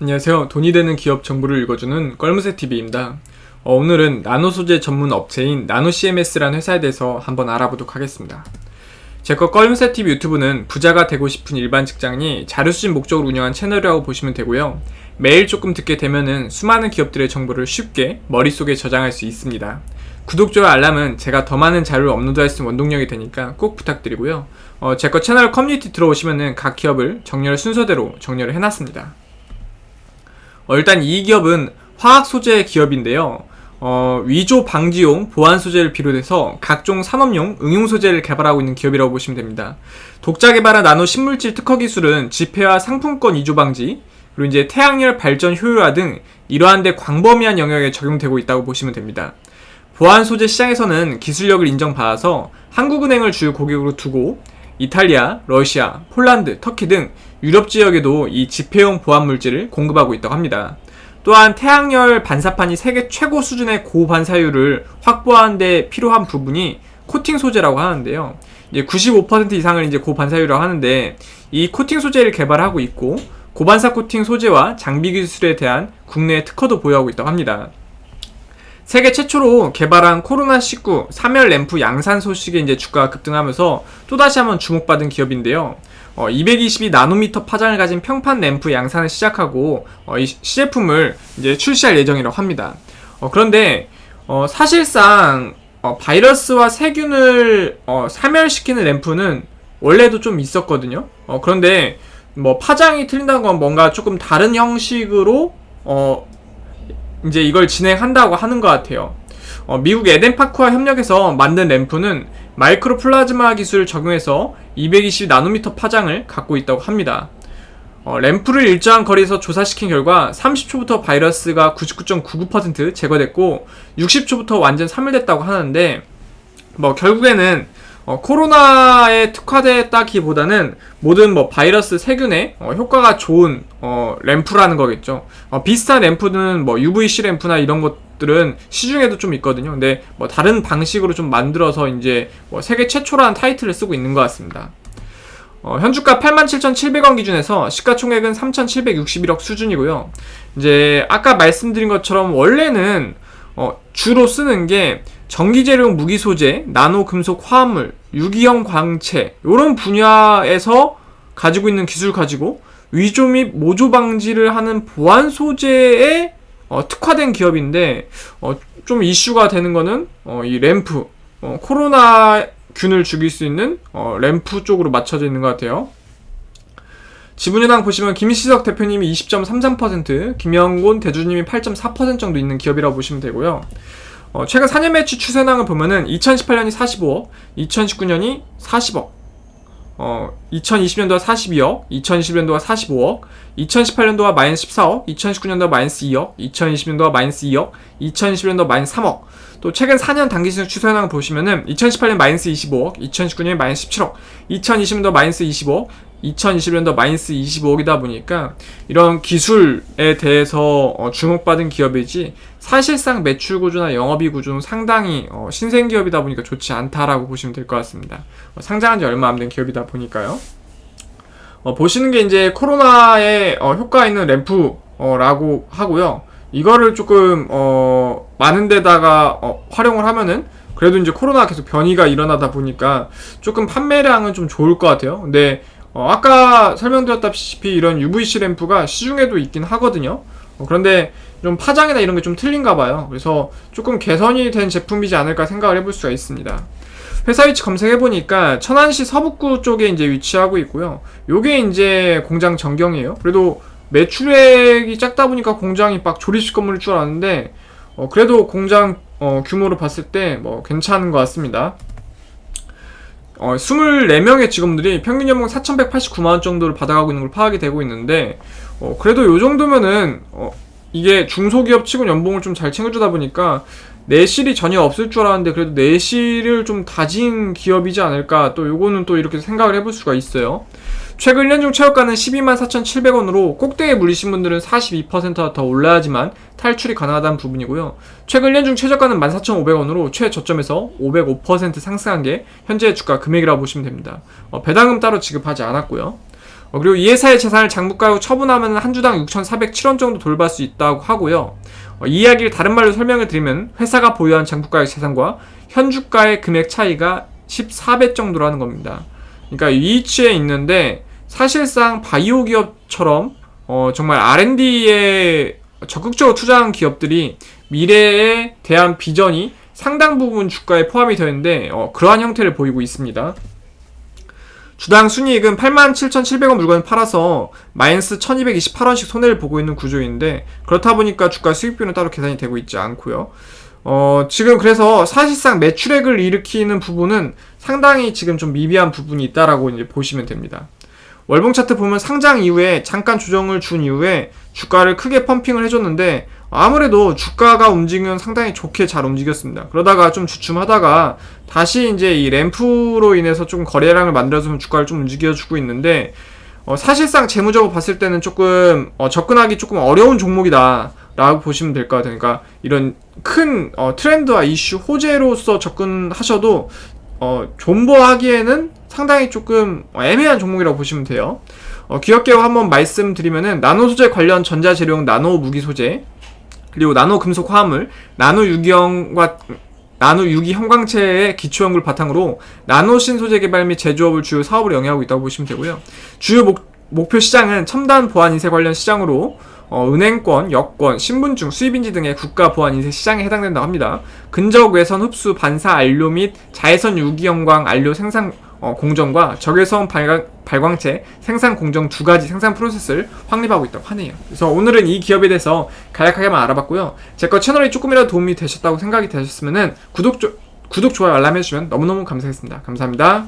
안녕하세요. 돈이 되는 기업 정보를 읽어주는 껄무새TV입니다. 오늘은 나노 소재 전문 업체인 나노CMS라는 회사에 대해서 한번 알아보도록 하겠습니다. 제거 껄무새TV 유튜브는 부자가 되고 싶은 일반 직장인이 자료 수집 목적으로 운영한 채널이라고 보시면 되고요. 매일 조금 듣게 되면은 수많은 기업들의 정보를 쉽게 머릿속에 저장할 수 있습니다. 구독, 좋아요, 알람은 제가 더 많은 자료를 업로드할 수 있는 원동력이 되니까 꼭 부탁드리고요. 제거 채널 커뮤니티 들어오시면은 각 기업을 정렬 순서대로 정렬을 해놨습니다. 일단 이 기업은 화학 소재 기업인데요. 위조 방지용 보안 소재를 비롯해서 각종 산업용 응용 소재를 개발하고 있는 기업이라고 보시면 됩니다. 독자 개발한 나노 신물질 특허 기술은 지폐와 상품권 위조 방지, 그리고 이제 태양열 발전 효율화 등 이러한 데 광범위한 영역에 적용되고 있다고 보시면 됩니다. 보안 소재 시장에서는 기술력을 인정받아서 한국은행을 주요 고객으로 두고 이탈리아, 러시아, 폴란드, 터키 등 유럽 지역에도 이 지폐용 보안 물질을 공급하고 있다고 합니다. 또한 태양열 반사판이 세계 최고 수준의 고반사율을 확보하는 데 필요한 부분이 코팅 소재라고 하는데요. 이제 95% 이상을 이제 고반사율이라고 하는데, 이 코팅 소재를 개발하고 있고 고반사 코팅 소재와 장비 기술에 대한 국내 특허도 보유하고 있다고 합니다. 세계 최초로 개발한 코로나19 사멸 램프 양산 소식에 이제 주가가 급등하면서 또다시 한번 주목받은 기업인데요. 222나노미터 파장을 가진 평판 램프 양산을 시작하고 이 시제품을 이제 출시할 예정이라고 합니다. 그런데 사실상 바이러스와 세균을 사멸시키는 램프는 원래도 좀 있었거든요. 그런데 뭐 파장이 틀린다는 건 뭔가 조금 다른 형식으로 이제 이걸 진행한다고 하는 것 같아요. 미국 에덴파크와 협력해서 만든 램프는 마이크로 플라즈마 기술을 적용해서 220나노미터 파장을 갖고 있다고 합니다. 램프를 일정한 거리에서 조사시킨 결과 30초부터 바이러스가 99.99% 제거됐고 60초부터 완전 사멸됐다고 하는데, 결국에는 코로나에 특화됐다기보다는 모든 바이러스 세균에 효과가 좋은 램프라는 거겠죠. 비슷한 램프는 UVC 램프나 이런 것들은 시중에도 좀 있거든요. 근데 다른 방식으로 좀 만들어서 이제 세계 최초라는 타이틀을 쓰고 있는 것 같습니다. 현주가 87,700원 기준에서 시가총액은 3,761억 수준이고요. 이제 아까 말씀드린 것처럼 원래는 주로 쓰는 게 전기재료용 무기 소재, 나노 금속 화합물, 유기형 광채 이런 분야에서 가지고 있는 기술 가지고 위조 및 모조 방지를 하는 보안 소재에 특화된 기업인데, 좀 이슈가 되는 거는 이 램프, 코로나 균을 죽일 수 있는 램프 쪽으로 맞춰져 있는 것 같아요. 지분여당 보시면 김시석 대표님이 20.33%, 김영곤 대주님이 8.4% 정도 있는 기업이라고 보시면 되고요. 최근 4년 매출 추세낭을 보면은 2018년이 45억, 2019년이 40억, 2020년도가 42억, 2021년도가 45억, 2018년도가 마이너스 14억, 2019년도가 마이너스 2억, 2020년도가 마이너스 2억, 2021년도가 마이너스 3억. 또 최근 4년 단기순 추세낭을 보시면은 2018년 마이너스 25억, 2019년에 마이너스 17억, 2020년도 마이너스 25억, 2021년도 마이너스 25억이다 보니까 이런 기술에 대해서 주목받은 기업이지, 사실상 매출 구조나 영업이익 구조는 상당히 신생 기업이다 보니까 좋지 않다라고 보시면 될 것 같습니다. 상장한 지 얼마 안 된 기업이다 보니까요. 보시는 게 이제 코로나에 효과 있는 램프라고 하고요. 이거를 조금 많은 데다가 활용을 하면은 그래도 이제 코로나 계속 변이가 일어나다 보니까 조금 판매량은 좀 좋을 것 같아요. 근데 아까 설명드렸다시피 이런 UVC 램프가 시중에도 있긴 하거든요. 그런데 좀 파장이나 이런 게 좀 틀린가 봐요. 그래서 조금 개선이 된 제품이지 않을까 생각을 해볼 수가 있습니다. 회사 위치 검색해보니까 천안시 서북구 쪽에 이제 위치하고 있고요. 요게 이제 공장 전경이에요. 그래도 매출액이 작다 보니까 공장이 막 조립식 건물일 줄 알았는데, 그래도 공장 규모로 봤을 때 괜찮은 것 같습니다. 24명의 직원들이 평균 연봉 4,189만원 정도를 받아가고 있는 걸 파악이 되고 있는데, 그래도 요 정도면은 이게 중소기업 치고 연봉을 좀 잘 챙겨주다 보니까 내실이 전혀 없을 줄 알았는데, 그래도 내실을 좀 다진 기업이지 않을까, 또 요거는 또 이렇게 생각을 해볼 수가 있어요. 최근 1년 중 최저가는 124,700원으로 꼭대기에 물리신 분들은 42%가 더 올라야지만 탈출이 가능하다는 부분이고요. 최근 1년 중 최저가는 14,500원으로 최저점에서 505% 상승한 게 현재 주가 금액이라고 보시면 됩니다. 배당금 따로 지급하지 않았고요. 그리고 이 회사의 재산을 장부가로 처분하면 한 주당 6,407원 정도 돌발 수 있다고 하고요. 이 이야기를 다른 말로 설명을 드리면 회사가 보유한 장부가의 재산과 현주가의 금액 차이가 14배 정도라는 겁니다. 그러니까 이 위치에 있는데 사실상 바이오 기업처럼 정말 R&D에 적극적으로 투자한 기업들이 미래에 대한 비전이 상당 부분 주가에 포함이 되어 있는데 그러한 형태를 보이고 있습니다. 주당 순이익은 87,700원 물건을 팔아서 마이너스 1228원씩 손해를 보고 있는 구조인데, 그렇다 보니까 주가 수익비는 따로 계산이 되고 있지 않고요. 지금 그래서 사실상 매출액을 일으키는 부분은 상당히 지금 좀 미비한 부분이 있다라고 이제 보시면 됩니다. 월봉 차트 보면 상장 이후에 잠깐 조정을 준 이후에 주가를 크게 펌핑을 해줬는데, 아무래도 주가가 움직이면 상당히 좋게 잘 움직였습니다. 그러다가 좀 주춤하다가 다시 이제 이 램프로 인해서 좀 거래량을 만들어주면 주가를 좀 움직여주고 있는데, 사실상 재무적으로 봤을 때는 조금 접근하기 조금 어려운 종목이다 라고 보시면 될 것 같아요. 그러니까 이런 큰 트렌드와 이슈 호재로서 접근하셔도 존버하기에는 상당히 조금 애매한 종목이라고 보시면 돼요. 기업계획 한번 말씀드리면은 나노 소재 관련 전자재료용 나노 무기 소재, 그리고 나노 금속 화합물, 나노 유기 형광체의 기초연구를 바탕으로 나노 신소재 개발 및 제조업을 주요 사업으로 영위하고 있다고 보시면 되고요. 주요 목표 시장은 첨단 보안 인쇄 관련 시장으로 은행권, 여권, 신분증, 수입인지 등의 국가 보안 인쇄 시장에 해당된다고 합니다. 근적 외선 흡수 반사 안료 및 자외선 유기형광 안료 생산 공정과 적외선 발광체 생산 공정 두 가지 생산 프로세스를 확립하고 있다고 하네요. 그래서 오늘은 이 기업에 대해서 간략하게만 알아봤고요. 제 거 채널이 조금이라도 도움이 되셨다고 생각이 되셨으면은 구독, 좋아요, 알람 해주시면 너무너무 감사하겠습니다. 감사합니다.